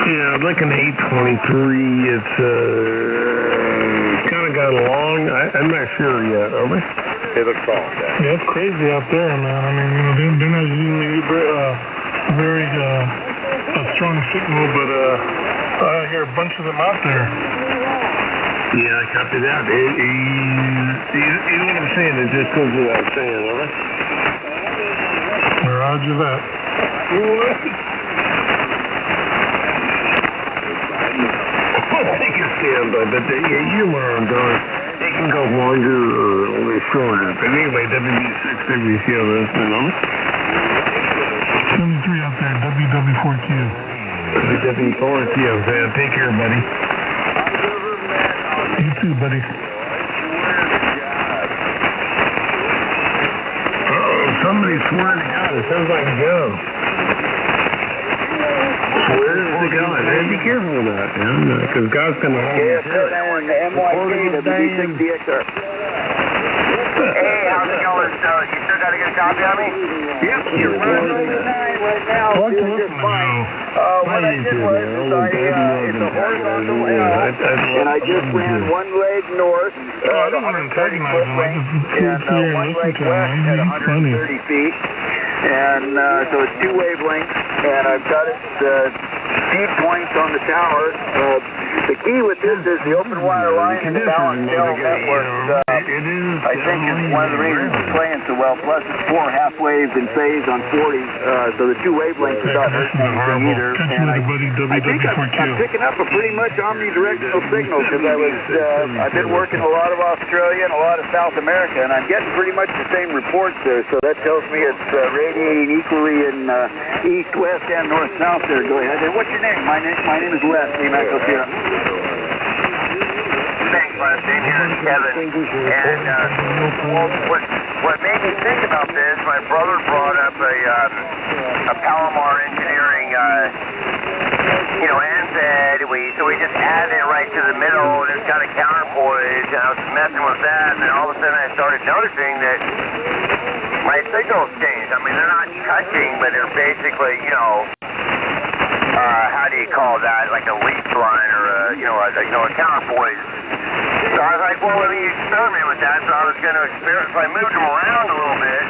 Yeah, like an 823. It's kind of got along. I'm not sure yet. Are we? It looks all okay. Yeah, it's crazy out there, man. I mean, they're not usually very a strong signal, but I hear a bunch of them out there. Yeah, I copy that. You know what I'm saying? It just goes without saying, all right? Roger that. Take a standby, but you were on darn. It can go longer or shorter. But anyway, WB6, WCO, that's the number. 73 out there, WW4Q. WW4Q, man. Take care, buddy. You too, buddy. Somebody's swearing to God. It sounds like Joe. Swears to God. Man, be careful with that, man. Because God's going to hold you to it. MYK, Hey, how's it going? So, you still got to get a copy of me? Yep. You're running right now. Well, Doing just fine. What I did was, it's a horizontal L, and I just ran one leg north, I don't want to antagonize him. I just sit here and listen to him. He's funny. 130 feet. And so it's two wavelengths, and I've got it feed points on the tower. The key with this is the open wire line and the balanced cell network. I think it's one of the reasons it's playing so well. Plus, it's 4 half waves in phase on 40, so the two wavelengths is not hurting anything either. And I think I'm picking up a pretty much omnidirectional signal because I've been working a lot of Australia and a lot of South America, and I'm getting pretty much the same reports there. So that tells me it's radiating equally in east, west, and north, south there. Go ahead. And what's your name? My name is Les. Thanks, Les. Same here, Kevin. And what made me think about this, my brother brought up a Palomar Engineering, NZ. So we just added it right to the middle, and it's got a counterpoise, and I was messing with that, and then all of a sudden I started noticing that my signals changed. I mean, they're not touching, but they're basically, how do you call that? Like a leaf line or a counterpoise. So I was like, well, let me experiment with that. So I was going to experiment. So I moved them around a little bit,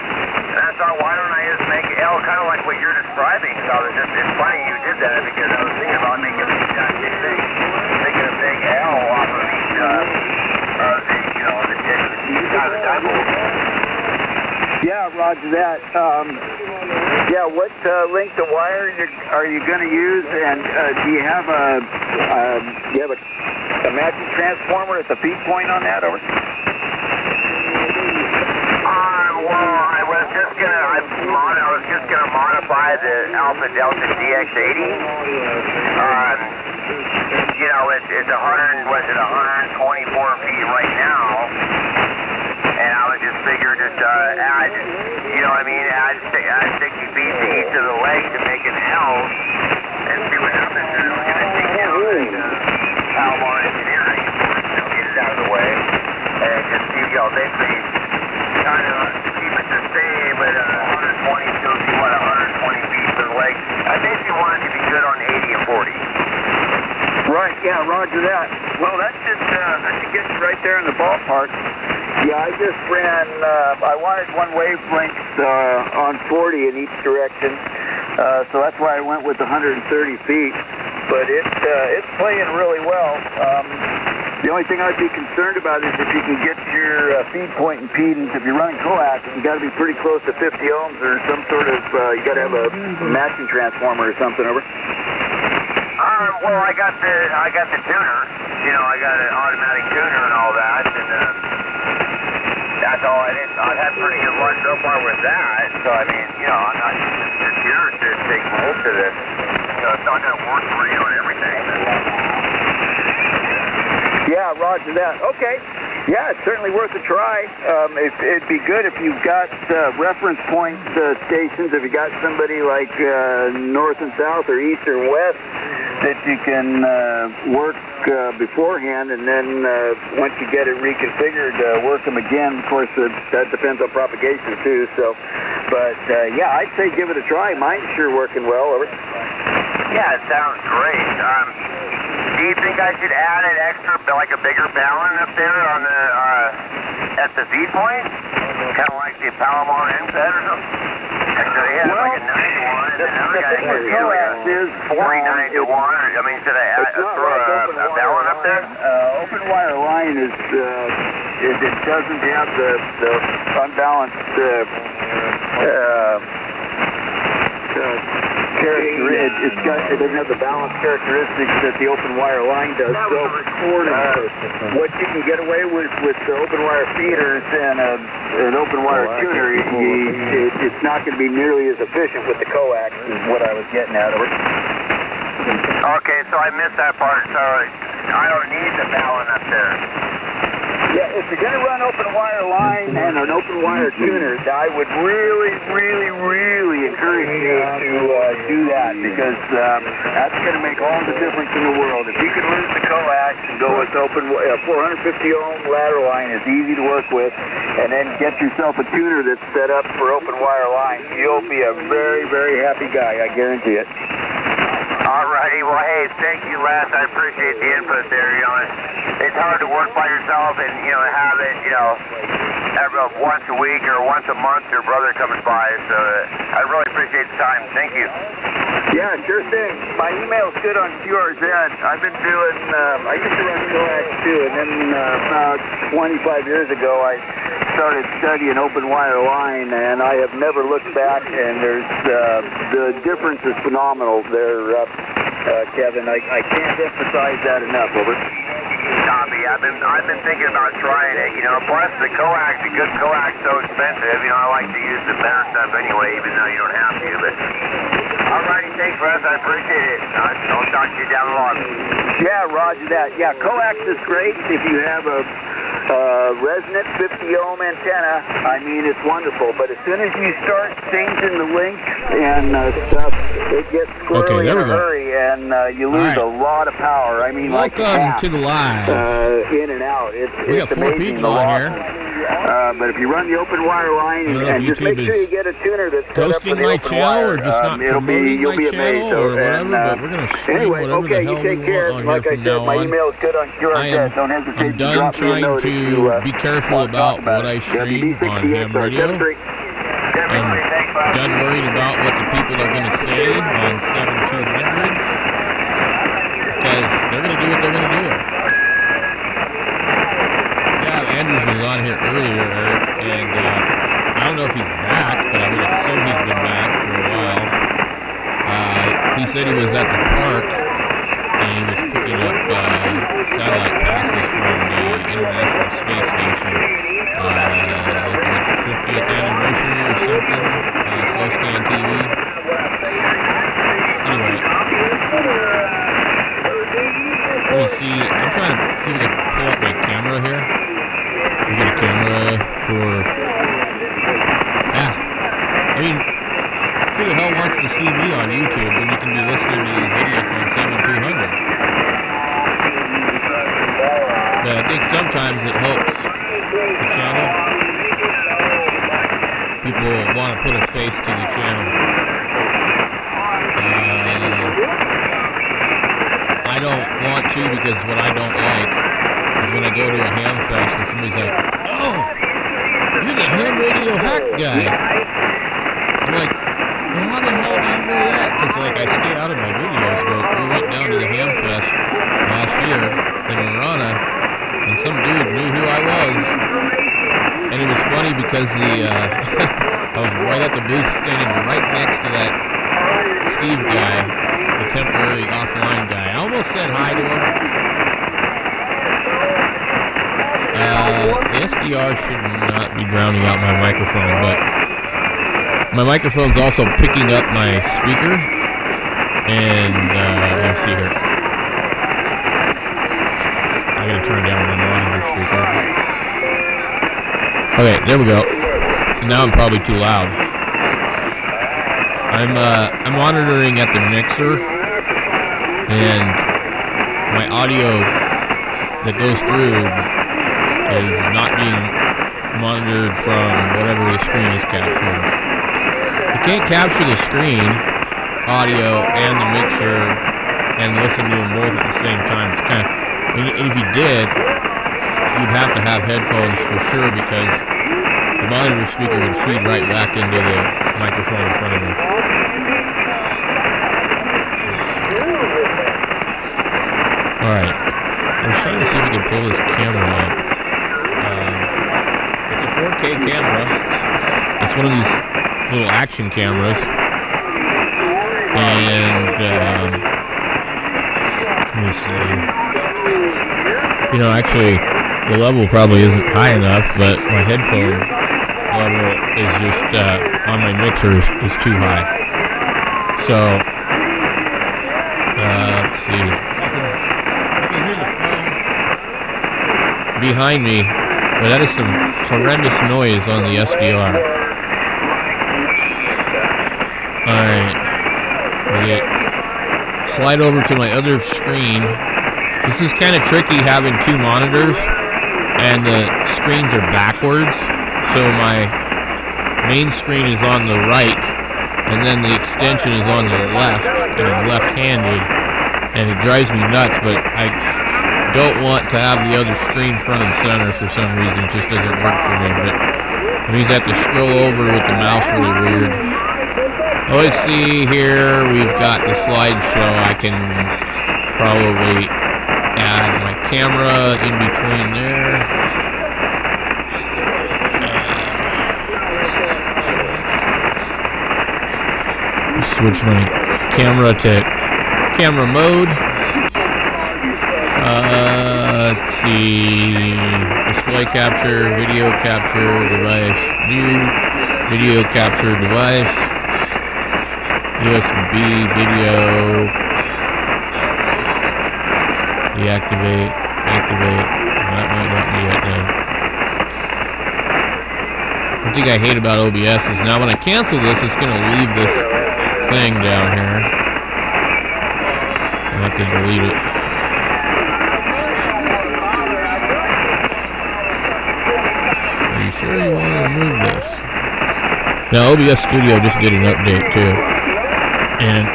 and I thought, why don't I just make it L, kind of like what you're describing? So it's funny you did that because I was thinking about making the exact same thing, making a big L off of each the tip of the dipole. Yeah, roger that. What length of wire are you going to use, and do you have a matching transformer at the feed point on that? Over. I was just gonna modify the Alpha Delta DX80. It's 124 feet right now. And I would just figure add 60 feet to each of the legs to make an L and see what happens. And we're going to take down Palomar Engineering, get it out of the way, and just see, basically kind of keep it the same at 120 to 120 feet for the legs. I basically want it to be good on 80 and 40. Right, yeah, roger that. Well, that should get you right there in the ballpark. Yeah, I just ran, I wanted one wavelength on 40 in each direction, so that's why I went with 130 feet, but it's playing really well. The only thing I'd be concerned about is if you can get your feed point impedance, if you're running coax, you got to be pretty close to 50 ohms or some sort of, you got to have a matching transformer or something, over. Well, I got the tuner, I got an automatic tuner and all that, and that's all I did. I've had pretty good luck so far with that, so I mean, I'm not just here to take most of this. It's not going to work for you and everything. Yeah, roger that. Okay. Yeah, it's certainly worth a try. It'd be good if you've got reference point stations, if you got somebody like north and south or east or west that you can work beforehand, and then once you get it reconfigured, work them again. Of course, that depends on propagation too. So, but yeah, I'd say give it a try. Mine's sure working well. Over. Yeah, it sounds great. Do you think I should add an extra, like a bigger balun up there on the at the feed point, kind of like the Palomar inset or something? Actually, yeah, well, like a 9 to 1, and another guy with coax is 49 to 1. I mean, should I throw a balun up there? Open wire line is it doesn't have the unbalanced it doesn't have the balance characteristics that the open wire line does. So what you can get away with the open wire feeders and an open wire tuner, it's not going to be nearly as efficient with the coax is what I was getting at. Okay, so I missed that part. So I don't need the balun up there. Yeah, if you're going to run open wire line and an open wire tuner, I would really encourage you to do that, because that's going to make all the difference in the world. If you can lose the coax and go with open 450 ohm ladder line is easy to work with, and then get yourself a tuner that's set up for open wire line, you'll be a very happy guy, I guarantee it. Alrighty, well, hey, thank you, Les. I appreciate the input there. You know, it's hard to work by yourself and, you know, have it, you know, every once a week or once a month your brother comes by. So I really appreciate the time. Thank you. Yeah, sure thing. My email's good on QRZ. I've been doing, I used to run coax too, and then about 25 years ago I started studying open wire line, and I have never looked back, and there's the difference is phenomenal there, Kevin. I can't emphasize that enough, Over. Copy. I've been thinking about trying it, you know, plus the coax, a good coax, so expensive. You know, I like to use the better stuff anyway, even though you don't have to, but alrighty, thanks, Les. I appreciate it. I'll talk to you down the line. Yeah, roger that. Yeah, coax is great if you have a resonant 50 ohm antenna. I mean, it's wonderful, but as soon as you start changing the length and stuff, it gets squirrely in a hurry, and you lose a lot of power. I mean, welcome to the live. In and out. We got 4 people on here. But if you run the open wire line and just make sure you get a tuner that's set up for the open wire, or just not promoting my channel or whatever, but we're going to stream whatever the hell we want on here from now on. I'm done trying to be careful about what I stream on ham radio. I'm done worried about what the people are going to say on 7200, because they're going to do what they're going to do. Andrews was on here earlier, Eric, and I don't know if he's back, but I would assume he's been back for a while. He said he was at the park, and he was picking up satellite passes from the International Space Station. Like the 50th anniversary or something, Slow Scan TV. Anyway, let me see. I'm trying to see if I can pull up my camera here. We got a camera for, I mean, who the hell wants to see me on YouTube when you can be listening to these idiots on 7200? But I think sometimes it helps the channel. People want to put a face to the channel. I don't want to, because what I don't like is when I go to a ham fest and somebody's like, "Oh, you're the ham radio hack guy." I'm like, well, how the hell do you know that? Because like I stay out of my videos, but we went down to the ham fest last year in Marana, and some dude knew who I was, and it was funny because I was right at the booth, standing right next to that Steve guy, the temporary offline guy. I almost said hi to him. The SDR should not be drowning out my microphone, but my microphone's also picking up my speaker, and let me see here. I'm going to turn down my monitor speaker. Okay, there we go. Now I'm probably too loud. I'm monitoring at the mixer, and my audio that goes through is not being monitored from whatever the screen is capturing. You can't capture the screen audio and the mixer and listen to them both at the same time. It's kind of, and if you did, you'd have to have headphones for sure, because the monitor speaker would feed right back into the microphone in front of me. Alright, I was trying to see if we could pull this camera up. It's a 4K camera. It's one of these little action cameras. And, let me see. You know, actually, the level probably isn't high enough, but my headphone level is just, on my mixer is too high. So, let's see. I can hear the phone behind me, but that is some horrendous noise on the SDR. Alright. Slide over to my other screen. This is kind of tricky having two monitors and the screens are backwards, so my main screen is on the right and then the extension is on the left, and I'm left-handed, and it drives me nuts, but I don't want to have the other screen front and center for some reason. It just doesn't work for me, but it means I have to scroll over with the mouse really weird. Oh, let's see here, we've got the slideshow. I can probably add my camera in between there. Switch my camera to camera mode. Let's see, display capture, video capture device, view, video capture device. USB video, deactivate, activate. That might not be it then. One thing I hate about OBS is now when I cancel this, it's going to leave this thing down here. I have to delete it. Are you sure you want to remove this? Now OBS Studio just did an update too. And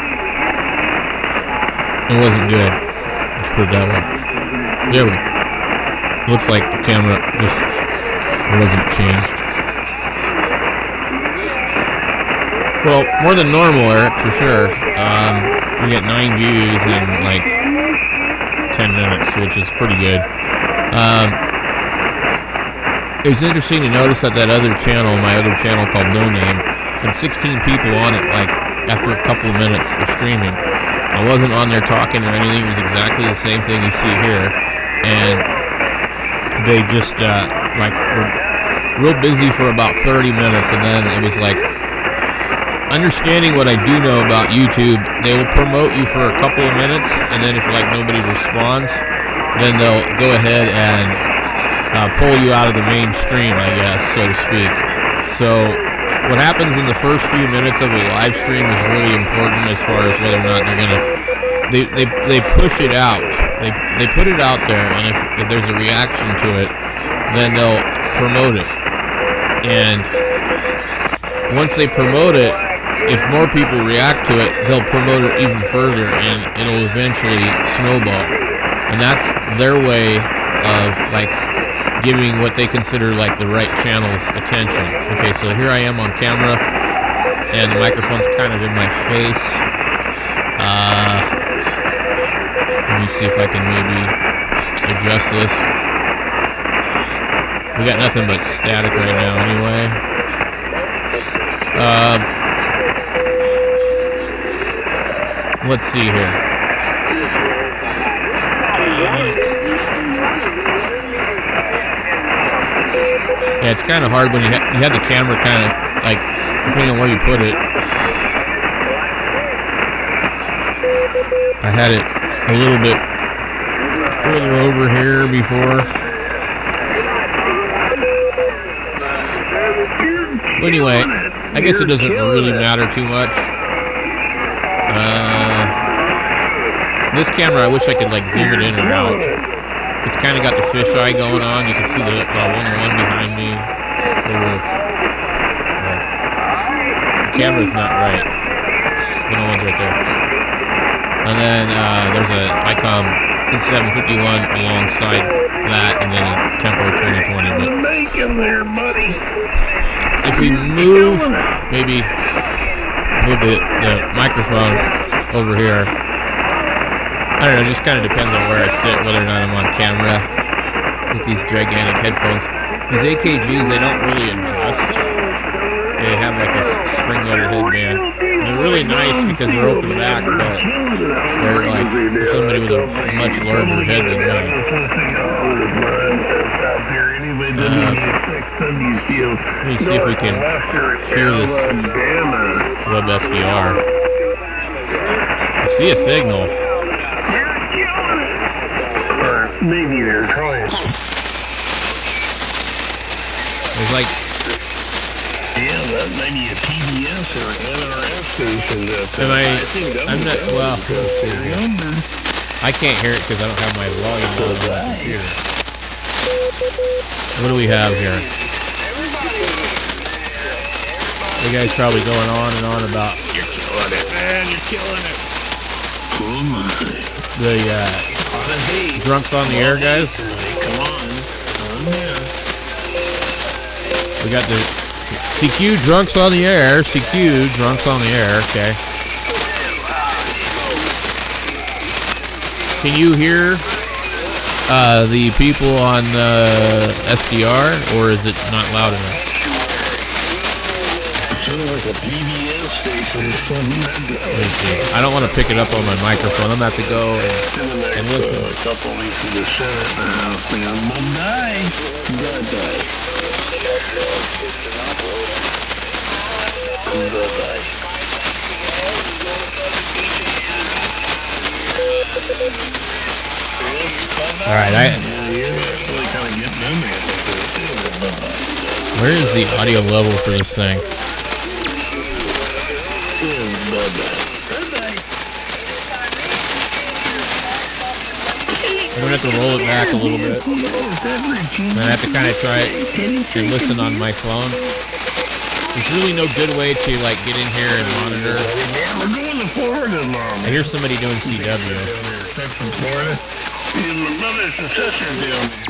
it wasn't good. Let's put it that way. There we go. Looks like the camera just wasn't changed. Well, more than normal, Eric, for sure. We get 9 views in like 10 minutes, which is pretty good. It was interesting to notice that other channel, my other channel called No Name, had 16 people on it, like, after a couple of minutes of streaming. I wasn't on there talking or anything. It was exactly the same thing you see here. And they just, like, were real busy for about 30 minutes, and then it was like, understanding what I do know about YouTube, they will promote you for a couple of minutes, and then if, like, nobody responds, then they'll go ahead and pull you out of the mainstream, I guess, so to speak. So what happens in the first few minutes of a live stream is really important as far as whether or not they're gonna they push it out. They put it out there, and if there's a reaction to it, then they'll promote it. And once they promote it, if more people react to it, they'll promote it even further, and it'll eventually snowball. And that's their way of, like, giving what they consider like the right channel's attention. Okay, so here I am on camera, and the microphone's kind of in my face. Let me see if I can maybe adjust this. We got nothing but static right now anyway. Let's see here. Yeah, it's kind of hard when you have the camera kind of, like, depending on where you put it. I had it a little bit further over here before. But anyway, I guess it doesn't really matter too much. This camera, I wish I could like zoom it in or out. It's kind of got the fisheye going on. You can see the 101 behind me. The camera's not right. 101's right there. And then there's a ICOM 751 alongside that, and then a Tempo 2020. But if we move, maybe move the microphone over here. I don't know, it just kind of depends on where I sit, whether or not I'm on camera with these gigantic headphones. These AKGs, they don't really adjust. They have like this spring-loaded headband. And they're really nice because they're open back, but they're like for somebody with a much larger head than me. Let me see if we can hear this web SDR. I see a signal. Maybe they're trying. It's like, yeah, that might be a PBS or NRS station. I'm not, well, let's see here. I can't hear it because I don't have my volume on my computer. What do we have here? You guys probably going on and on about, you're killing it, man, you're killing it. Oh my. The drunks on the air, guys. Come on. We got the CQ drunks on the air. CQ drunks on the air. Okay. Can you hear the people on SDR, or is it not loud enough? Sort of like a PBS station or something. Let me see. I don't want to pick it up on my microphone. I'm going to have to go and listen. A couple weeks in the Senate House, man. Monday. All right. Where is the audio level for this thing? I'm going to have to roll it back a little bit. And I have to kind of try it and listen on my phone. There's really no good way to like get in here and monitor. I hear somebody doing CW. My brother's and sisters down there.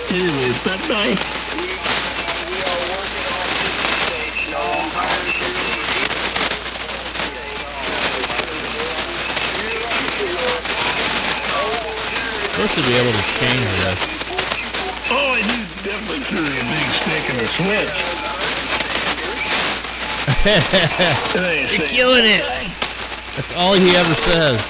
Anyways, bye-bye. Supposed to be able to change this. Oh, I do definitely threw a big stick in the switch. You're killing it. That's all he ever says.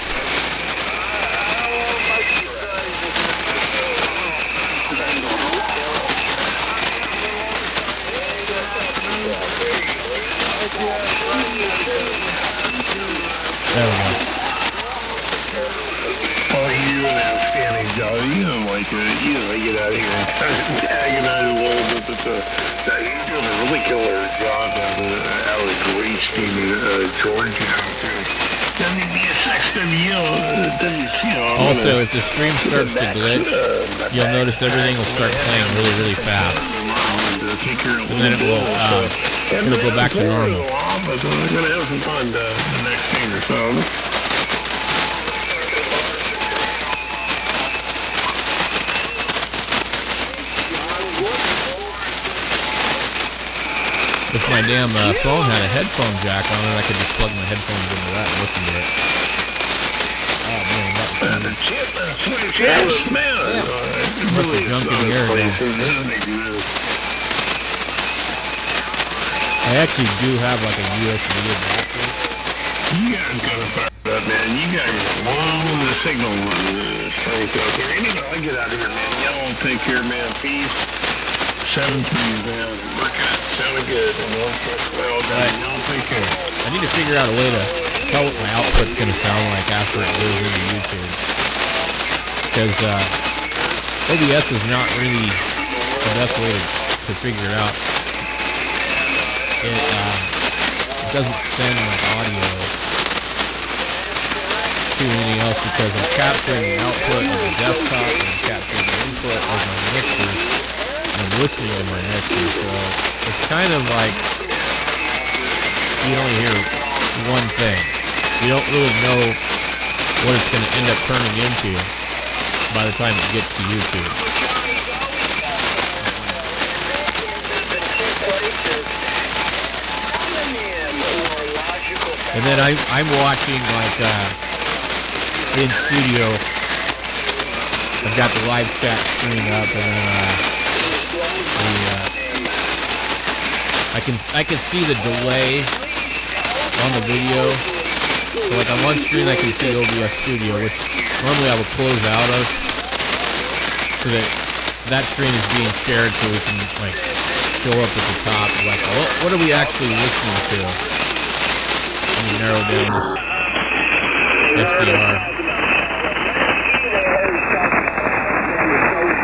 There we go. Oh, you do an outstanding job. You don't like it. You don't get out of here and kind of agonize a little bit, but you're doing a really killer job out of Gracetown, Georgia. Also, if the stream starts to glitch, you'll notice everything will start playing really, really fast. And then it'll go back to normal. We're going to have some fun the next thing or so. If my damn phone had a headphone jack on it, I could just plug my headphones into that and listen to it. Oh man, must be junk in the air again. I actually do have like a USB adapter. You guys gotta fire that, man. You guys blow the signal strength out there. Anyway, I get out of here, man. Y'all take care, man. Peace. 7-3s down. Working it. Sounding good. Well done. Y'all take care. I need to figure out a way to tell what my output's going to sound like after it goes into YouTube. Because OBS is not really the best way to figure it out. It doesn't send my audio to anything else because I'm capturing the output of the desktop and I'm capturing the input of my mixer and I'm listening to my mixer. So it's kind of like you only hear one thing. You don't really know what it's going to end up turning into by the time it gets to YouTube. And then I'm watching like in studio. I've got the live chat screen up, and then I can see the delay on the video. So like on one screen I can see OBS Studio, which normally I would close out of, so that screen is being shared so we can like show up at the top. Like what are we actually listening to? Let me narrow down this SDR.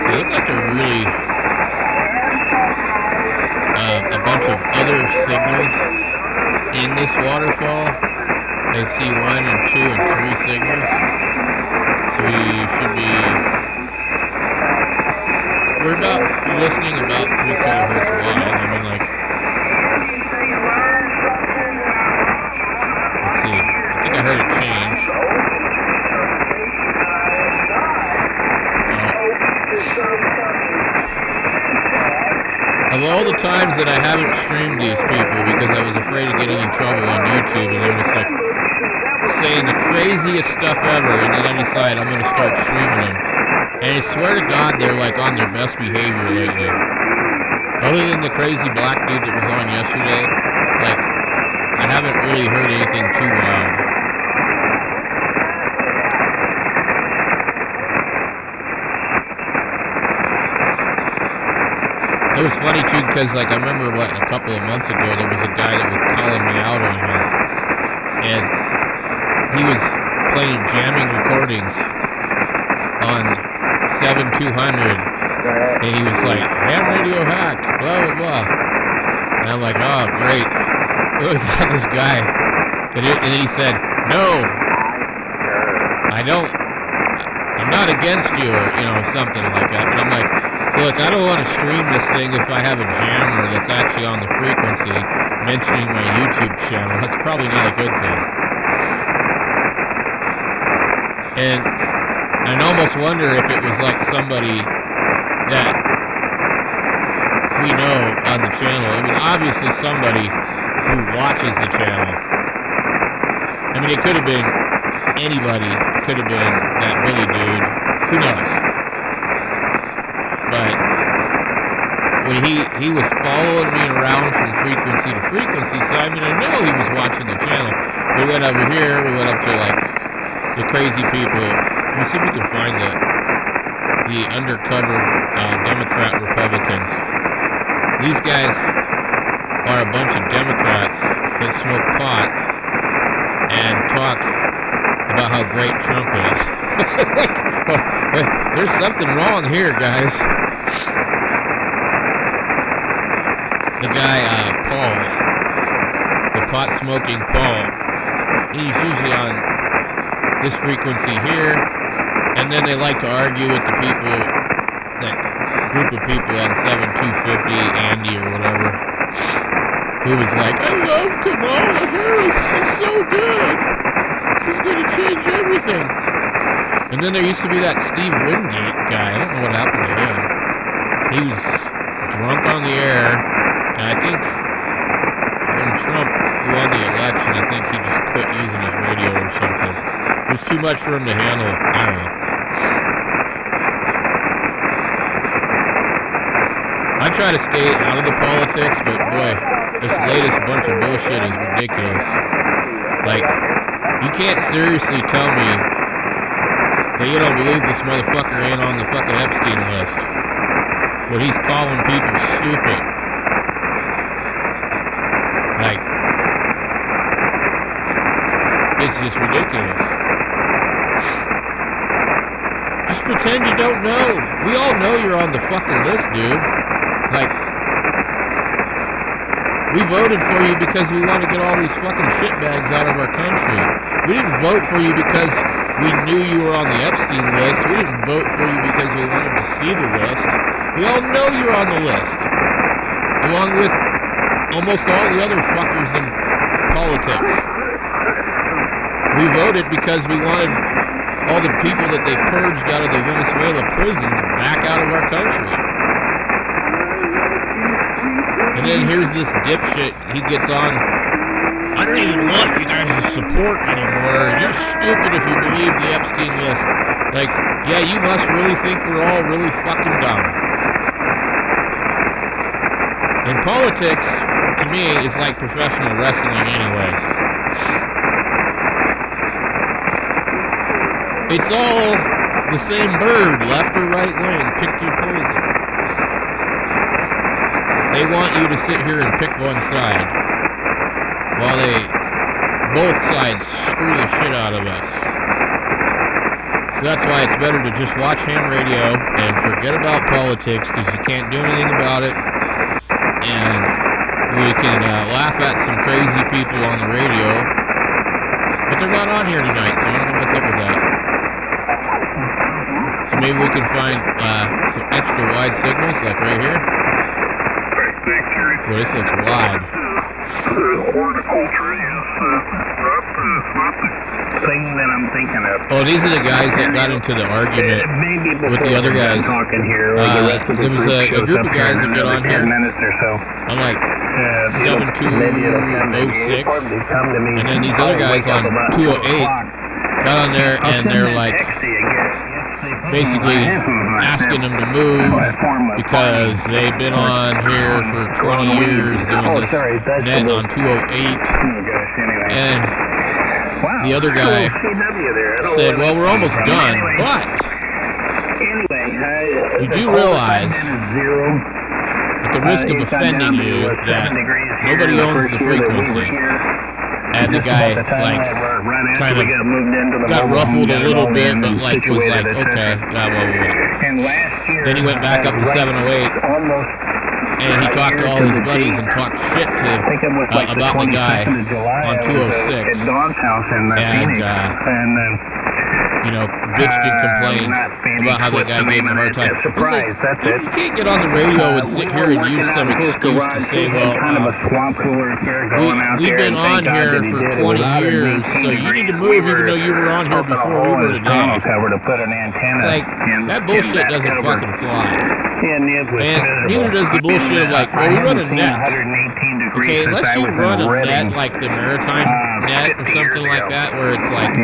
They look like they're really a bunch of other signals in this waterfall. I see 1 and 2 and 3 signals. So we should be... We're listening about 3 kilohertz wide. I mean, like... Let's see. I think I heard it change. Of all the times that I haven't streamed these people because I was afraid of getting in trouble on YouTube, and they're just like saying the craziest stuff ever, and then I decide I'm going to start streaming them. And I swear to God, they're like on their best behavior lately. Other than the crazy black dude that was on yesterday, like, I haven't really heard anything too wild. It was funny too because like I remember a couple of months ago there was a guy that was calling me out on here, and he was playing jamming recordings on 7200, and he was like ham radio hack blah blah blah, and I'm like, oh great, we got this guy, and then he said, no, I'm not against you, or something like that, but I'm like, look, I don't want to stream this thing if I have a jammer that's actually on the frequency mentioning my YouTube channel. That's probably not a good thing. And I'd almost wonder if it was like somebody that we know on the channel. It was obviously somebody who watches the channel. I mean, it could have been anybody. It could have been that Billy dude. Who knows? But when he was following me around from frequency to frequency, so I mean, I know he was watching the channel. We went over here, we went up to like the crazy people. Let me see if we can find the undercover Democrat Republicans. These guys are a bunch of Democrats that smoke pot and talk about how great Trump is. There's something wrong here, guys. The guy, Paul, the pot-smoking Paul, he's usually on this frequency here, and then they like to argue with the people, that group of people on 7250, Andy or whatever, who was like, I love Kamala Harris, she's so good, she's going to change everything. And then there used to be that Steve Wingate guy. I don't know what happened to him. He was drunk on the air, and I think when Trump won the election, I think he just quit using his radio or something. It was too much for him to handle. I don't know. I try to stay out of the politics, but boy, this latest bunch of bullshit is ridiculous. Like, you can't seriously tell me that you don't believe this motherfucker ain't on the fucking Epstein list. But he's calling people stupid. Like, it's just ridiculous. Just pretend you don't know. We all know you're on the fucking list, dude. Like, we voted for you because we want to get all these fucking shitbags out of our country. We didn't vote for you because we knew you were on the Epstein list. We didn't vote for you because we wanted to see the list. We all know you're on the list. Along with almost all the other fuckers in politics. We voted because we wanted all the people that they purged out of the Venezuela prisons back out of our country. And then here's this dipshit, he gets on, I don't even want you guys to support anymore. You're stupid if you believe the Epstein list. Like, yeah, you must really think we're all really fucking dumb. And politics, to me, is like professional wrestling anyways. It's all the same bird, left or right wing, pick your poison. They want you to sit here and pick one side, while both sides screw the shit out of us. So that's why it's better to just watch ham radio and forget about politics, because you can't do anything about it. And we can laugh at some crazy people on the radio, but they're not on here tonight, so I don't know what's up with that. So maybe we can find some extra wide signals, like right here. Boy, this looks wide. Thing that I'm thinking of. Oh, these are the guys that got into the argument with the other guys. There was a group of guys that got on here on like 7206, and then these other guys on 208 got on there, and they're like basically asking them to move because they've been on here for 20 years doing this net on 208, and the other guy said, well, we're almost done, but you do realize at the risk of offending you that nobody owns the frequency. And the guy, like, kind of got ruffled a little bit, but, like, was like, okay, blah, blah, blah. Then he went back up to 708, and he talked to all his buddies and talked shit to about the guy on 206. And, you know, bitched and complained about how the guy gave him a hard time. Like, you can't get on the radio and sit here and use some excuse to say, well, we've been on here for 20 years, so you need to move even though you were on here before we were today. It's like, that bullshit doesn't fucking fly. And neither does the bullshit of like, well, we run a net. Okay, unless you run a net like the maritime net or something like that, where it's like, you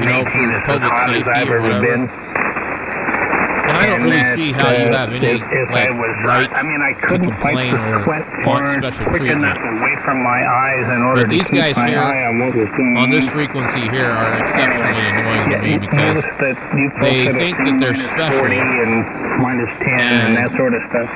know, for public safety or whatever. And I don't really see how you have any like right to complain or want special treatment. But these guys here on this frequency here are exceptionally annoying to me because they think that they're special and that sort of stuff.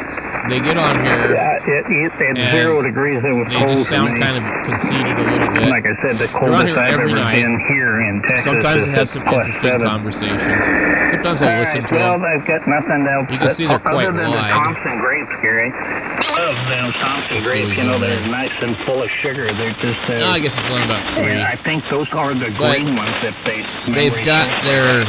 They get on here and they just sound kind of conceited a little bit. Like I said, the coldest I've ever been here in Texas. Sometimes they have some interesting conversations. Sometimes I listen to them. Got nothing else. You can see they're quite wide. Thompson grapes, Gary. Thompson grapes, you know, they're nice and full of sugar. They're just. No, I guess it's only about 3. Yeah, I think those are the green ones that they've got their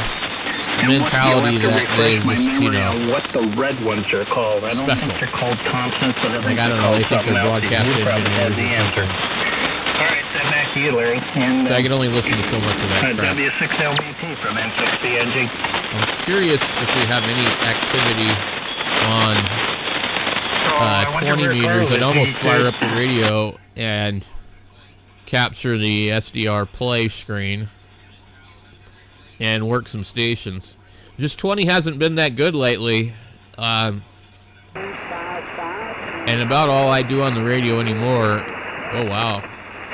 mentality that they just, you know, what the red ones are called. I don't special. think they're called Thompsons, but I think like, I don't know. They think they're broadcast engineers or something. All right, send back to you, Larry. And, so I can only listen to so much of that crap. W6LBT from N6BNG. I'm curious if we have any activity on 20 meters. I'd almost fire up the radio and capture the SDR play screen and work some stations. Just 20 hasn't been that good lately. And about all I do on the radio anymore. Oh, wow.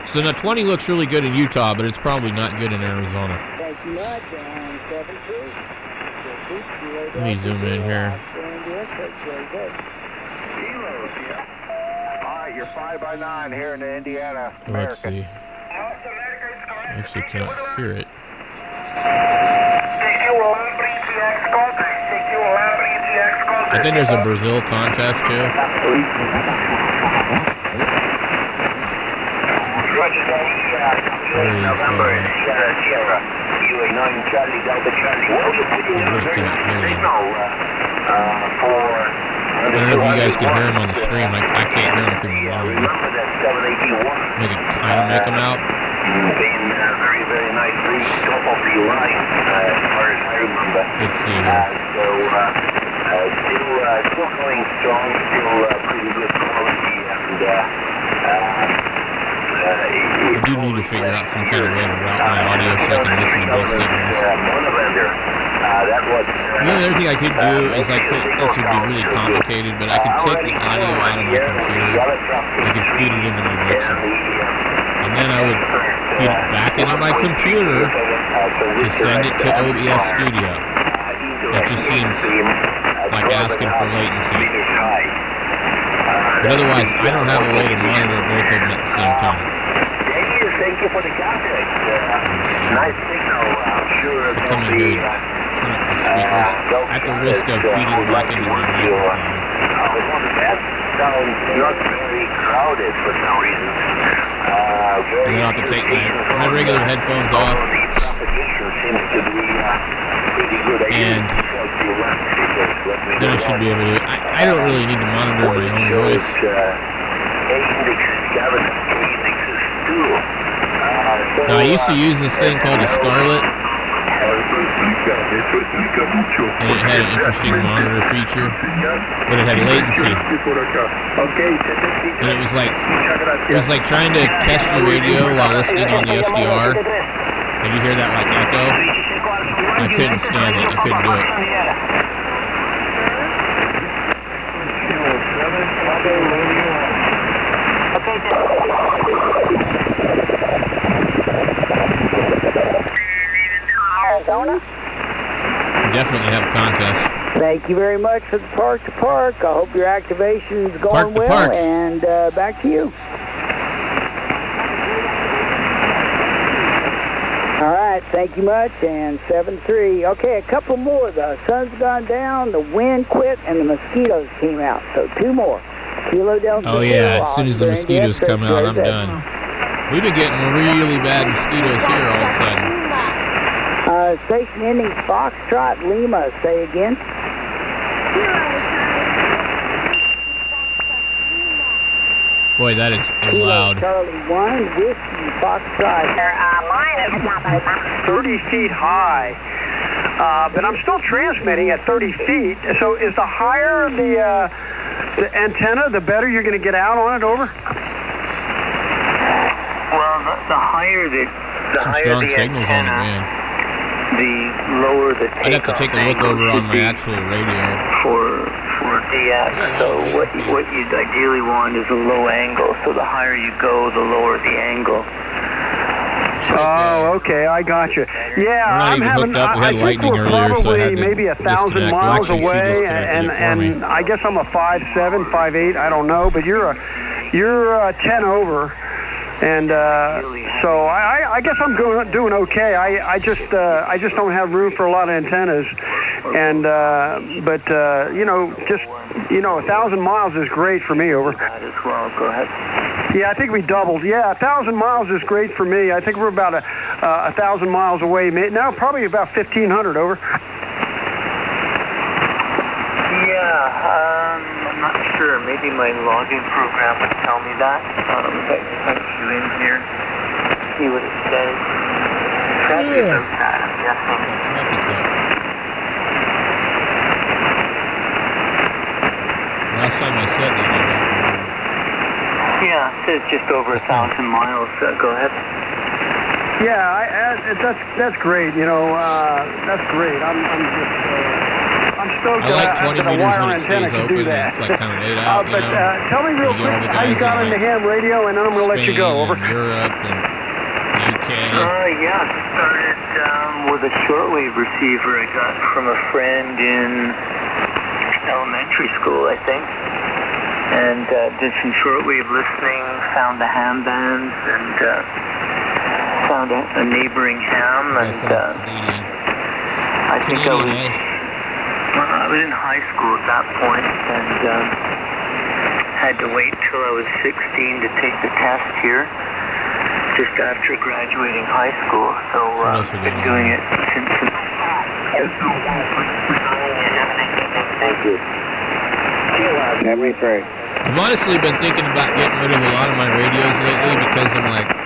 So now 20 looks really good in Utah, but it's probably not good in Arizona. Let me zoom in here. Alright, you're 5 by 9 here in Indiana. Let's see. I actually can't hear it. I think there's a Brazil contest too. Where are these guys at? I really can't hear them. I don't know if you guys can hear them on the stream. I can't hear them through the monitor. Maybe kind of make them out. Very, very nice read, top of the line, as far as I remember. Let's see here. Still going strong, still pretty good quality, and I do need to figure out some kind of way to route my audio so I can listen to both signals. The only other thing I could do is this would be really complicated, but I could take the audio out of my computer, I could feed it into my mixer, and then I would feed it back into my computer to send it to OBS Studio. That just seems like asking for latency. But otherwise, I don't have a way to monitor both of them at the same time. Thank you for the contact. Nice signal. I'm sure I come in here and turn up my speakers at the risk of feeding back into my microphone. Sounds not very crowded for some reason. And then I'll have to take my regular headphones off. And then I should be able to. I don't really need to monitor my own voice. Now, I used to use this thing called a Scarlett, and it had an interesting monitor feature, but it had latency. And it was like trying to test your radio while listening on the SDR. Did you hear that like echo? I couldn't stand it. I couldn't do it. Arizona? We definitely have a contest. Thank you very much for the Park to Park. I hope your activation is going Park to well. Park. And back to you. All right, thank you much. And 7-3. Okay, a couple more. The sun's gone down, the wind quit, and the mosquitoes came out. So 2 more. Kilo Delta. Oh yeah, as soon as the mosquitoes come out, I'm done. We've been getting really bad mosquitoes here all of a sudden. Station ending Foxtrot Lima. Say again. Boy, that is loud. Charlie 1, Whiskey Foxtrot. Mine is 30 feet high, but I'm still transmitting at 30 feet. So is the higher the antenna, the better you're going to get out on it, over? Well, the higher the Some strong signals on it, man. The lower the takeoff. I'd have to take a look over on my actual radio. For DX. So what you'd ideally want is a low angle. So the higher you go, the lower the angle. Oh, okay, I got you. Yeah, We're not I'm even having. hooked up. We had I think lightning we're earlier, so I probably had to maybe 1,000 disconnect. Well, miles actually, she away, disconnected it for me. and I guess I'm a 5'7", 5'8", I don't know, but you're 10 over. And so I guess I'm doing okay. I just don't have room for a lot of antennas, and but 1,000 miles is great for me. Over. That as well. Go ahead. Yeah, I think we doubled. Yeah, 1,000 miles is great for me. I think we're about 1,000 miles away. Now probably about 1,500. Over. Yeah, I'm not sure. Maybe my logging program would tell me that. Type you in here, see what it says. Probably about that, I'm guessing. Coffee cup. Last time I said that, I don't remember. Yeah, it says just over 1,000 miles. Go ahead. Yeah, that's great. That's great. I'm stoked I like 20 that a meters wire when it antenna stays can open do and that. it's like kind of laid out, But tell me real You get all quick the how you guys got in, into like, ham radio, and then I'm going to let you Spain go. Over. and Europe and UK Okay. Yeah, started with a shortwave receiver I got from a friend in elementary school, I think. And did some shortwave listening, found the ham bands, and found a neighboring ham. That And sounds Canadian. I think Canadian, I was in high school at that point, and had to wait till I was 16 to take the test here, just after graduating high school. So that's what been they doing do. it since. Thank you. I've honestly been thinking about getting rid of a lot of my radios lately because I'm like, I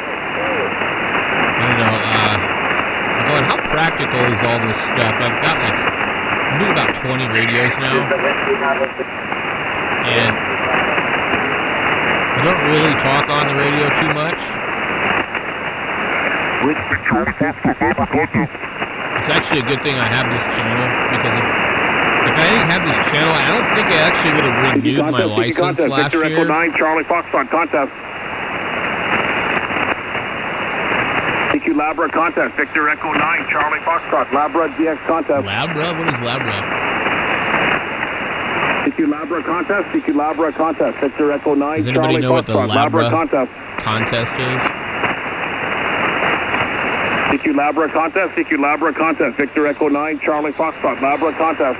don't know, I'm going, how practical is all this stuff? I've got like, I'm doing about 20 radios now, and I don't really talk on the radio too much. It's actually a good thing I have this channel, because if I didn't have this channel, I don't think I actually would have renewed my license last Victor year. Echo 9, Charlie Foxtrot, contest. CQ Labra, contest. Victor Echo 9, Charlie Foxtrot, Labra DX, contest. Labra? What is Labra? CQ Labra, contest. CQ Labra, contest. Victor Echo 9, Does anybody Charlie know what the Foxtrot, Labra, Labra contest. contest is? CQ Labra, contest. CQ Labra, contest. Victor Echo 9, Charlie Foxtrot, Labra, contest.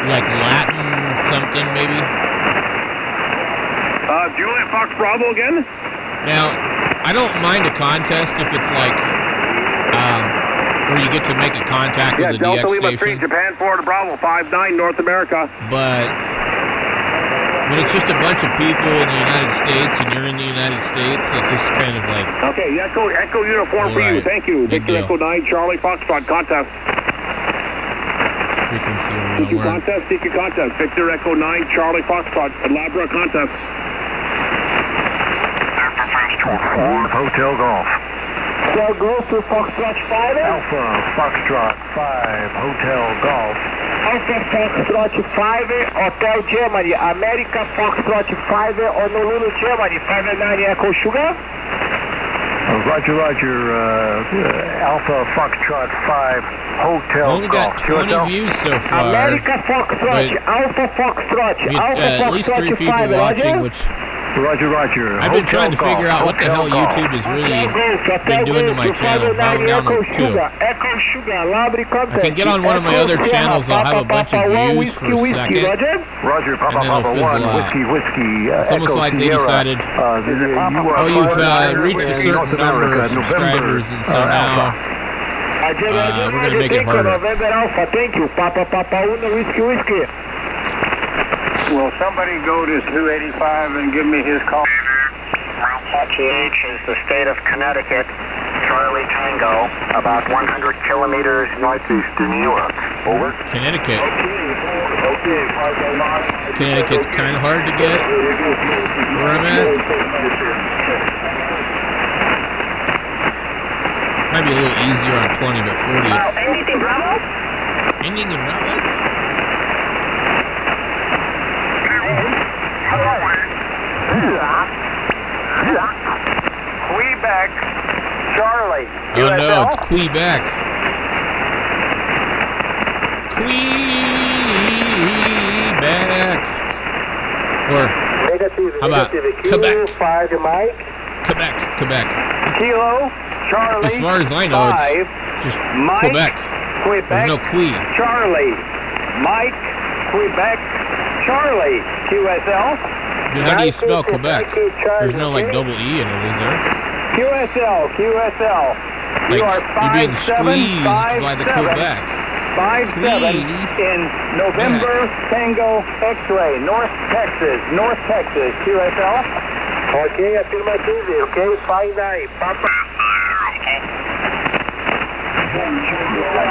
Like Latin something, maybe? Juliet Fox Bravo again? Now, I don't mind a contest if it's like, where you get to make a contact with the Delta DX Lima 3, station. Japan, Florida, Bravo, 5-9, North America. But when it's just a bunch of people in the United States and you're in the United States, it's just kind of like... Okay, Echo uniform for you. Right. Thank you. Big Victor deal. Echo 9, Charlie Foxtrot, contest. Frequency CQ around. contest, CQ contest. Victor Echo 9, Charlie Foxtrot, Labra contest. Hotel Golf. Hotel Golf to Foxtrot 5. Alpha Foxtrot 5, Hotel Golf. Alpha Foxtrot 5, Hotel Germany. America Foxtrot 5, Honolulu, Germany. 5-9 Echo Sugar. Roger, Alpha Foxtrot 5, Hotel Only got Golf. 20 views so far. America Foxtrot, but Alpha Foxtrot, We Alpha had at least 3 Foxtrot people 5, watching, Roger? which Roger. I've been trying to figure out what the hell YouTube is really been doing to my channel. Now I'm down to 2. I can get on one of my other channels, I'll have a bunch of views for a second. Roger, And then it'll Papa fizzle 1, out. Whiskey, It's almost Echo like they Sierra. decided, you've reached a certain number of subscribers, and so now we're going to make it harder. Thank you, Papa 1, Whiskey. Will somebody go to 285 and give me his call? GH is the state of Connecticut, Charlie Tango, about 100 kilometers northeast of New York. Over. Connecticut. Connecticut's kind of hard to get where I'm at. Might be a little easier on 20, but 40 is... Anything, Bravo? Ending in Bravo? Quebec, Charlie. Oh no, it's Quebec. Quebec. Or how about Quebec? 5 Mike. Quebec. Kilo, Charlie. As far as I know, it's just Mike, Quebec. Quebec. There's no Qui. Charlie, Mike, Quebec, Charlie, QSL. Dude, how do you spell Quebec? There's no like double E in it, is there? QSL. Like You are you're being squeezed by the Quebec. 5-7 in November Tango X-ray, North Texas, QSL. Okay, affirmative, okay, 5-9, Papa.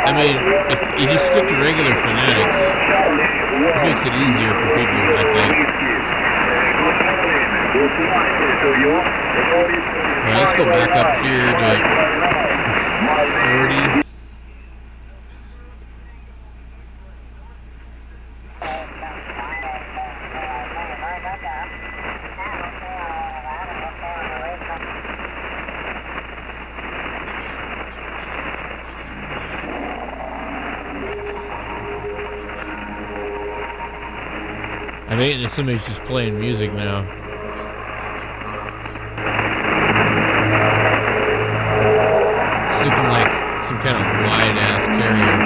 I mean, if you just stick to regular phonetics, it makes it easier for people, I think. Well, let's go back up here to 40. I think somebody's just playing music now. It's looking like some kind of wide-ass carrier.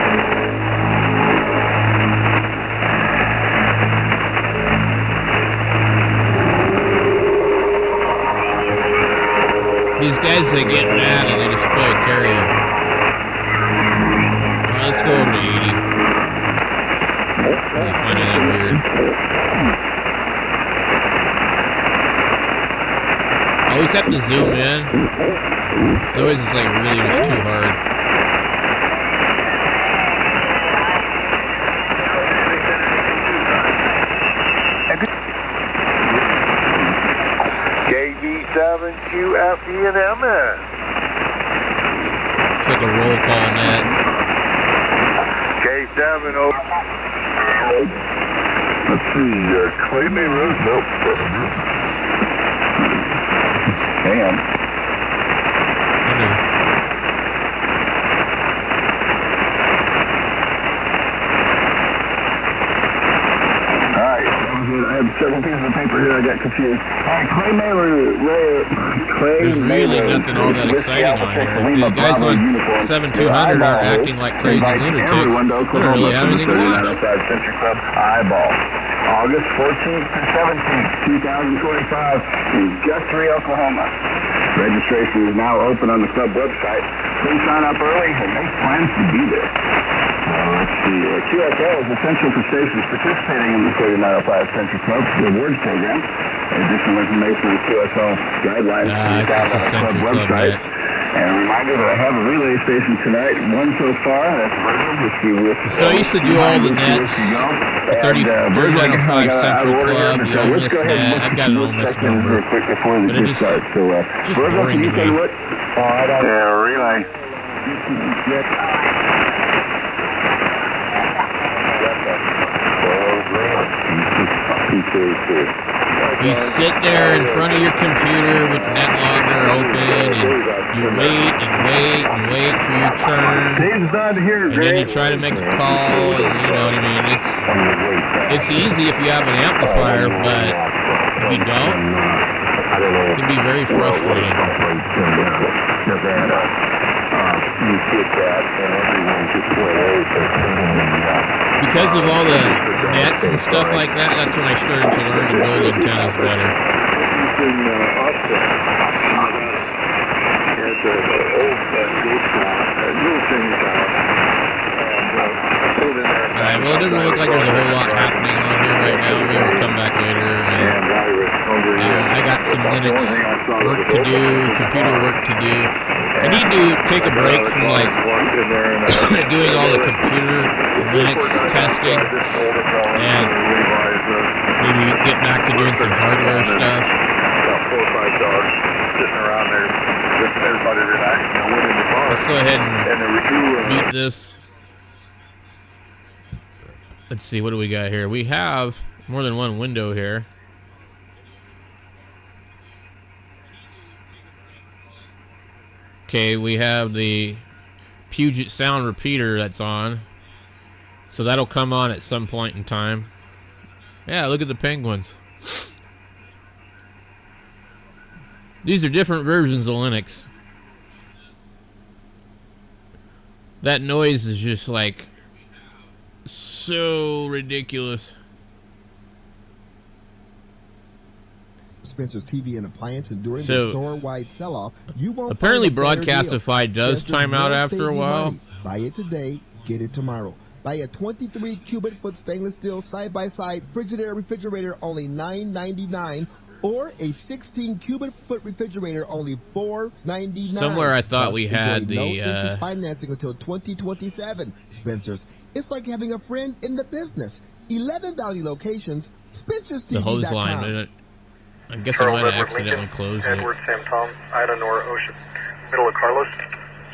These guys, they get mad and they just play a carrier. Well, let's go over to 80. I'm finding that weird. I always have to zoom in. Otherwise it's like really just too hard. KV7QFE&MS. It's like a roll call net. K7 Let's see, Clay Bay Road, nope. Hang on. Alright, I have several pieces of paper here, I got confused. Alright, Clay There's really nothing all that exciting on here. The guys on 7200 are acting like crazy lunatics. They don't really have anything to watch. Century Club Eyeball. August 14th to 17th, 2025 in Guthrie, Oklahoma. Registration is now open on the club website. Please sign up early and make plans to be there. Let's see. QSL is essential for stations participating in the 3905 Century Club Rewards Program. Additional information on QSL guidelines can be found on the club website. And a reminder that I have a relay station tonight, one so far, that's Virgil. So I used to do all the nets, the 3905 Century Club, the Ole Miss net. I've got an Ole Miss number, but it just boring to me. Yeah, relay. You sit there in front of your computer with NetLogger open, and you wait and wait and wait for your turn, and then you try to make a call, and you know what I mean? It's easy if you have an amplifier, but if you don't, it can be very frustrating. Because of all the nets and stuff like that, that's when I started to learn to build antennas better. Alright, well it doesn't look like there's a whole lot happening on here right now. We will come back later. I got some Linux work to do, computer work to do. I need to take a break from like doing all the computer Linux testing and maybe get back to doing some hardware stuff. Let's go ahead and mute this. Let's see, what do we got here? We have more than one window here. Okay, we have the Puget Sound repeater that's on. So that'll come on at some point in time. Yeah, look at the penguins. These are different versions of Linux. That noise is just like so ridiculous. Spencer's TV and appliance, and during So, the store-wide sell-off, you won't apparently find a better deal. Broadcastify does Spencer's time out will after save a you while. money. Buy it today, get it tomorrow. Buy a 23 cubic foot stainless steel side-by-side Frigidaire refrigerator, only $9.99, or a 16 cubic foot refrigerator, only $4.99. Somewhere I thought Plus, we had enjoy no the interest financing until 2027. Spencer's, it's like having a friend in the business. 11 Valley locations. Spencer's TV. the hose line. I guess I might have accidentally closed it. Edward, Sam Tom, Ida, Nora, Ocean, middle of Carlos.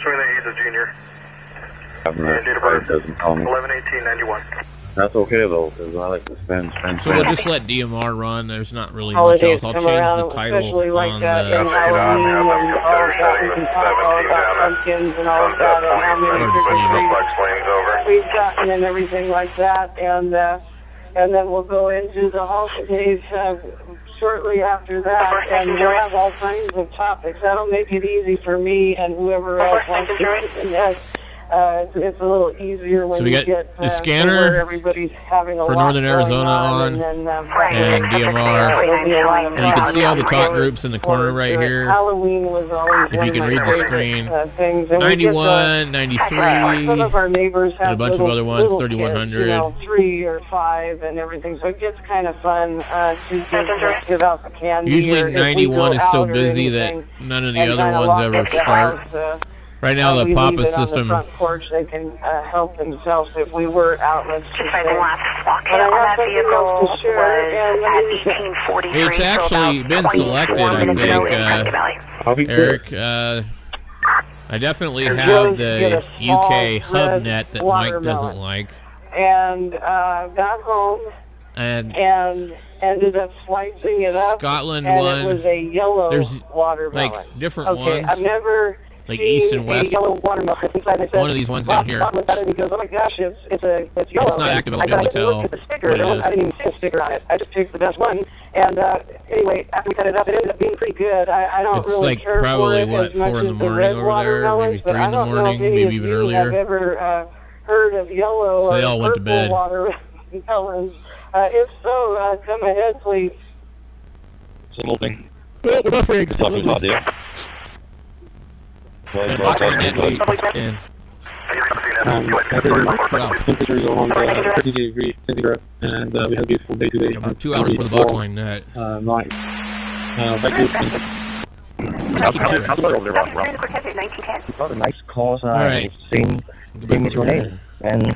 Showing that he's a junior. And date of birth, 11/18/91. That's okay though, because I like to spend. So we'll just let DMR run. There's not really much else. I'll change the title on We've gotten and everything like that, and and then we'll go into the holidays shortly after that, and we'll have all kinds of topics. That'll make it easy for me and whoever else wants to connect. It's a little easier when we you got get the scanner where everybody's having a for lot Northern Arizona on, and DMR, and you can see all the talk groups in the corner right here. Halloween was always if you can read the screen. Things. 91, 93, some of our neighbors have and a bunch of other ones, 3100. Kids, 3 or 5 and everything, so it gets kind of fun to give out the candy. Usually 91 is so busy that none of the other ones ever start. Right now, the Papa system. On the front porch, they can help themselves if we were outlets. The last walk on that vehicle was at 1843. It's actually been selected, I think, Eric. I definitely have the UK hub net that Mike doesn't like. And got home and ended up slicing it up. Scotland and one. It was a yellow watermelon. Like different ones. I've never. Like east and west. Yellow watermelon. One of these ones down here. And he goes, oh my gosh, it's yellow. It's not active. I'll be able to tell what it is. I didn't even see a sticker on it. I just picked the best one. And anyway, after we cut it up, it ended up being pretty good. I don't really care for it as much as the red watermelons, but I don't know if any of you have ever heard of yellow or purple watermelons. If so, come ahead, please. Same old thing. And we had a beautiful day today. About 2 hours for the box line net. Nice. Got a nice cause. Alright. Same as your name. And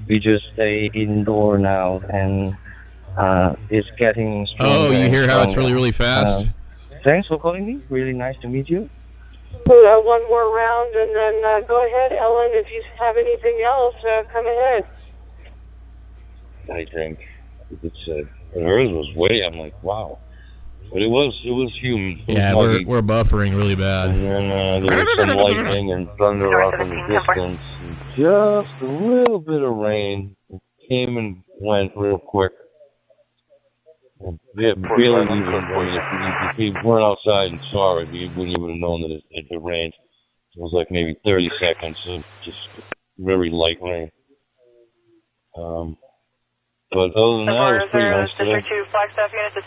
we just stay indoor now, and it's getting stronger. Oh, you hear how it's really, really fast? Thanks for calling me. Really nice to meet you. One more round, and then go ahead, Ellen. If you have anything else, come ahead. I think it's hers was way. I'm like, wow, but it was humid. Yeah, we're buffering really bad. And then there was some lightning and thunder off in the distance. And just a little bit of rain. It came and went real quick. And it barely even, if you weren't outside and saw it, you wouldn't even have known that it rained. It was like maybe 30 seconds of just very light rain. But other than that, it was pretty nice today. District 2 Flagstaff units at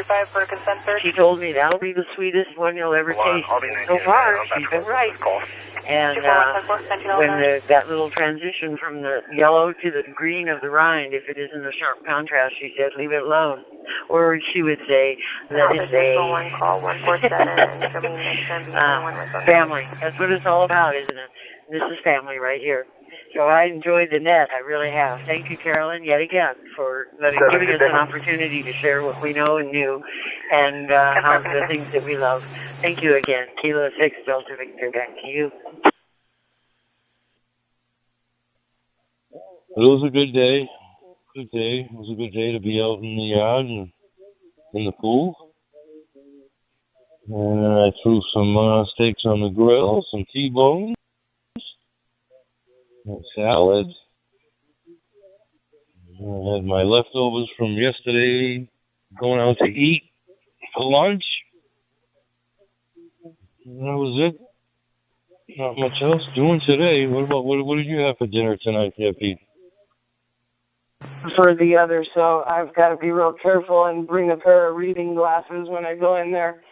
1090-245 for a consent search. She told me that'll be the sweetest one you'll ever taste. So far, she's been right. And when that little transition from the yellow to the green of the rind, if it isn't a sharp contrast, she said, leave it alone. Or she would say, that is a family. That's what it's all about, isn't it? This is family right here. So I enjoyed the net. I really have. Thank you, Carolyn, yet again, for giving us an opportunity to share what we know and knew and how the things that we love. Thank you again. Kilo 6 Delta Victor, back to you. It was a good day. Good day. It was a good day to be out in the yard and in the pool. And I threw some steaks on the grill, some T-bones. Salad. I had my leftovers from yesterday going out to eat for lunch. And that was it. Not much else doing today. What did you have for dinner tonight, Pete? For the other, so I've got to be real careful and bring a pair of reading glasses when I go in there.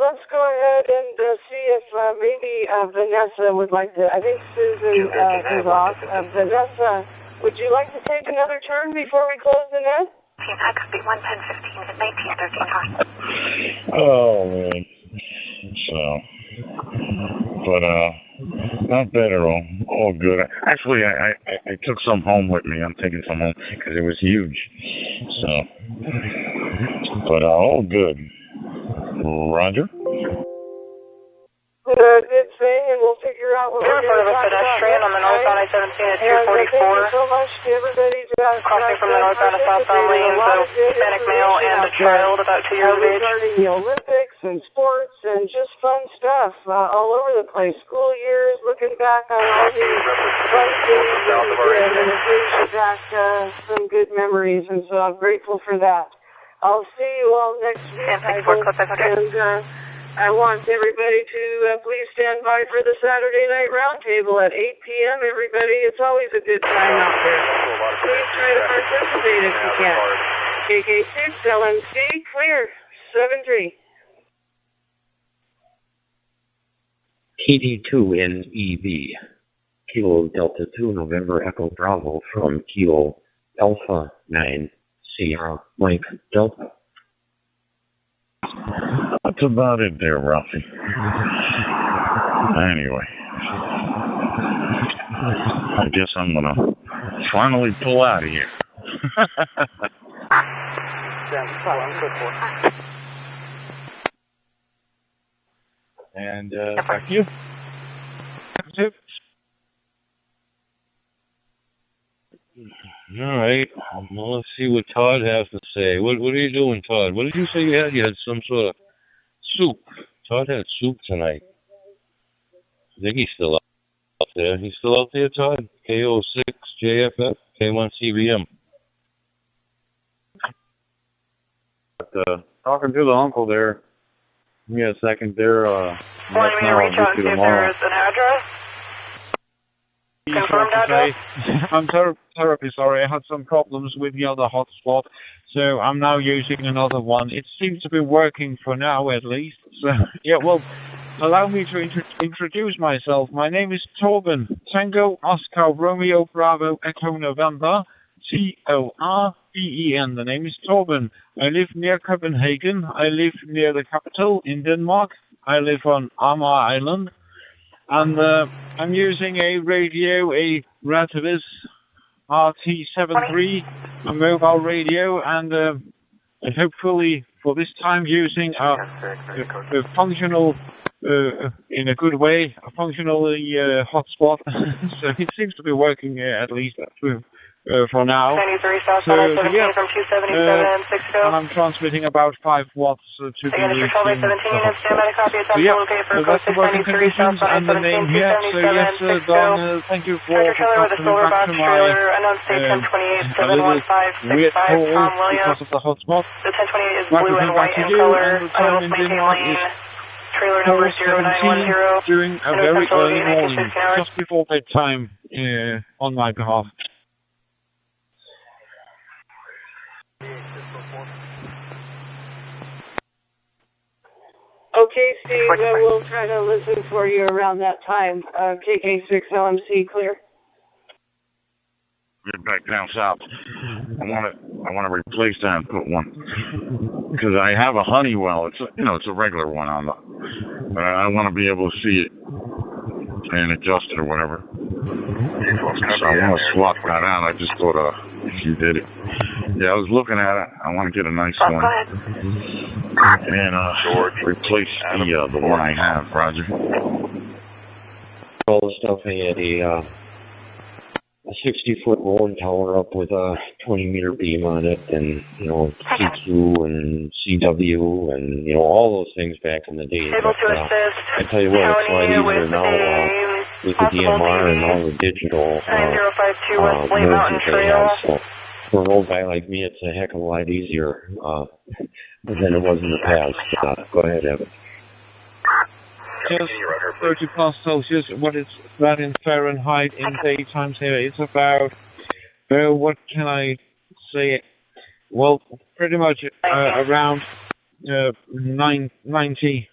Let's go ahead and see if maybe Vanessa would like to. I think Susan is off. Vanessa, would you like to take another turn before we close the net? I could be 11015 at 1913 Oh, man. So, but not bad at all good. Actually, I took some home with me. I'm taking some home because it was huge. So, but all good. Roger. It's thing, and we'll figure out what we're going to talk about pedestrian on the northbound I-17 at 244. Thank you so much to everybody crossing from the northbound to southbound lanes, so Hispanic male and a child about 2 years of age. Regarding the Olympics and sports and just fun stuff all over the place. School years, looking back on all these fun things that we did, and it brings you back some good memories, and so I'm grateful for that. I'll see you all next week, I hope, and I want everybody to please stand by for the Saturday night roundtable at 8 p.m. Everybody, it's always a good time out there. Please try to participate if you can. KK6, LMC, clear, 7-3. TD2NEV, Kilo Delta 2, November Echo Bravo from Kilo Alpha 9, Sierra Mike Delta. That's about it there, Ralphie. Anyway, I guess I'm gonna finally pull out of here. And back to you. All right. Well, let's see what Todd has to say. What are you doing, Todd? What did you say you had? You had some sort of soup. Todd had soup tonight. I think he's still out there. He's still out there, Todd? KO6, JFF, K1CBM. But, talking to the uncle there. Give me a second there. Wanting me to reach out and see if there's an address? Confirmed address? I'm terribly sorry. I had some problems with the other hotspot, so I'm now using another one. It seems to be working for now, at least. So, yeah, well, allow me to introduce myself. My name is Torben. Tango, Oscar, Romeo, Bravo, Echo, November, Torben. The name is Torben. I live near Copenhagen. I live near the capital in Denmark. I live on Amager Island. And I'm using a radio, a Rativis RT73, a mobile radio, and hopefully for this time using a functional, in a good way, a functionally hotspot. So it seems to be working at least for now. So, yeah, and I'm transmitting about 5 watts to the so yeah, so that's the working conditions and the name here. So yes, Don, thank you for coming back to my a little weird call because of the hotspot. Welcome back to you, and the time in Denmark is trailer number 0910 during a very early morning, just before bedtime on my behalf. Okay, Steve, we'll try to listen for you around that time. KK6 LMC, clear. Get back down south. I want to replace that and put one because I have a Honeywell. It's a regular one on the. I want to be able to see it and adjust it or whatever. So I want to swap that out. I just thought you did it. Yeah, I was looking at it. I want to get a nice one and replace the one I have. Roger. All the stuff I had a 60-foot rolling tower up with a 20-meter beam on it, and CQ and CW and all those things back in the day. But, I tell you what, it's a lot easier now with the DMR and all the digital modes that they have. So for an old guy like me, it's a heck of a lot easier than it was in the past. Go ahead, Evan. Just 30 plus Celsius, what is that in Fahrenheit in daytime here? It's about, what can I say? Well, pretty much around 90, 90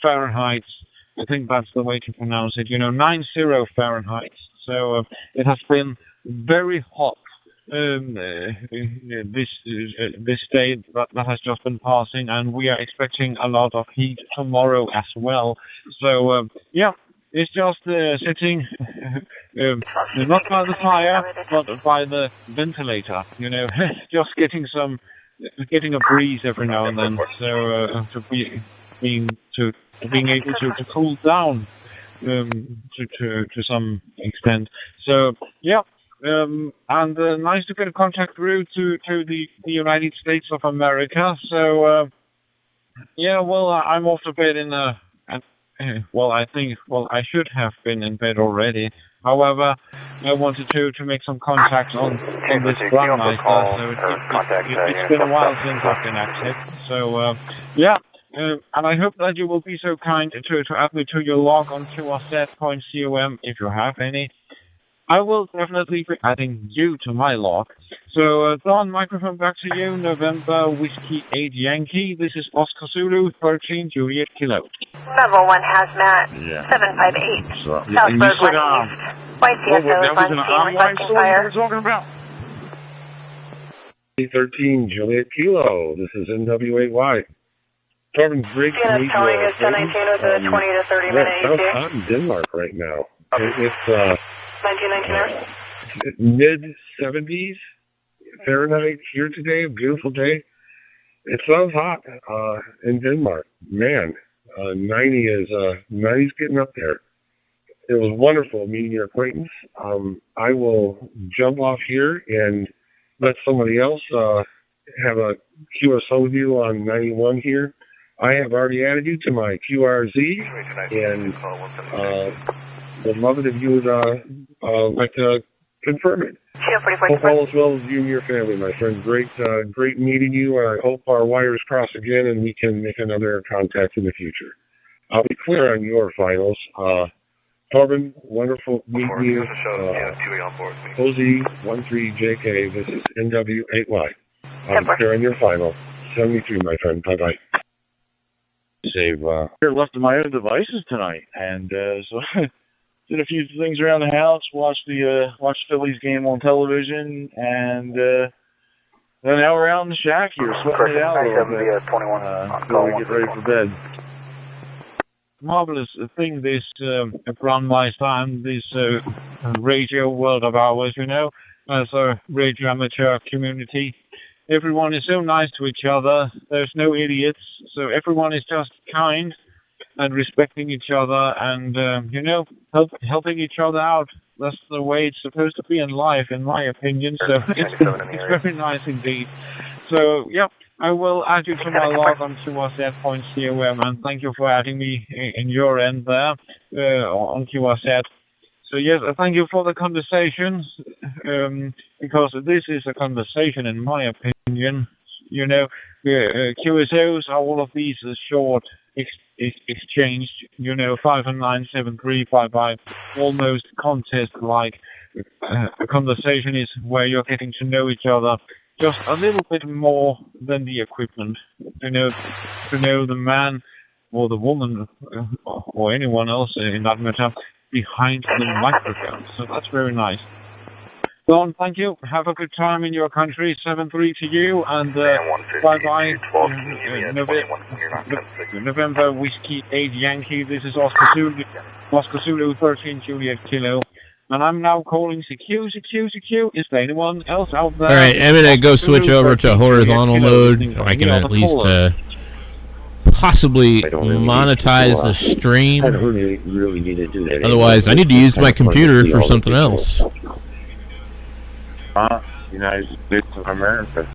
Fahrenheit. I think that's the way to pronounce it. 90 Fahrenheit. So it has been very hot. This day that has just been passing, and we are expecting a lot of heat tomorrow as well. So yeah, it's just sitting not by the fire but by the ventilator. Just getting some getting a breeze every now and then, so being able to cool down to some extent. So yeah, and nice to get a contact through to the United States of America. So yeah, well, I'm off to bed I should have been in bed already. However, I wanted to make some contacts on this Grandmeister, so it's been a while since I've been active. So yeah, and I hope that you will be so kind to add me to your log on QRZ.com if you have any. I will definitely be adding you to my log. So, Don, microphone back to you. November Whiskey 8 Yankee. This is Oscar Zulu 13 Juliet Kilo. Level 1 Hazmat 758. Southburg 1 East. YCSO on scene requesting fire. What are talking about? 13 Juliet Kilo. This is NWAY. Corbin, great to meet you. Telling us 1019 with a 20 to 30 minute ETA. I'm in Denmark right now. It's 1919. Mid-70s Fahrenheit here today. A beautiful day. It sounds hot in Denmark. Man, 90's getting up there. It was wonderful meeting your acquaintance. I will jump off here and let somebody else have a QSO with you on 91 here. I have already added you to my QRZ, and would love it if you would like to confirm it. Hope all is well with you and your family, my friend. Great meeting you. I hope our wires cross again and we can make another contact in the future. I'll be clear on your finals. Corbin, wonderful meeting you. OZ13JK, this is NW8Y. I'll be clear on your final. 73, my friend. Bye-bye. Save left of my own devices tonight, and so did a few things around the house. Watched Phillies game on television, and then now we're out in the shack here, sweating it out a little bit. Before we get ready for bed. Marvelous thing, this Brandmeister and this radio world of ours, you know, as a radio amateur community. Everyone is so nice to each other. There's no idiots, so everyone is just kind and respecting each other and, helping each other out. That's the way it's supposed to be in life, in my opinion, so it's very nice indeed. So, yeah, I will add you to my log on QRZ.com, and thank you for adding me in your end there on QRZ. So yes, thank you for the conversation, because this is a conversation in my opinion. You know, QSOs are all of these short exchanged, 5 and 9, 7, 3, 5, 5, almost contest-like. A conversation is where you're getting to know each other just a little bit more than the equipment. To know the man or the woman or anyone else in that matter behind the microphone. So that's very nice. Don, thank you. Have a good time in your country. 7-3 to you, and bye-bye. November Whiskey 8 Yankee. This is Oscar Zulu 13 Juliet Kilo. And I'm now calling CQ. Is there anyone else out there? Alright, I'm going to go switch over to horizontal mode. I can at least possibly monetize the stream. I don't really need to do that. Otherwise, I need to use my computer for something else. United States of America.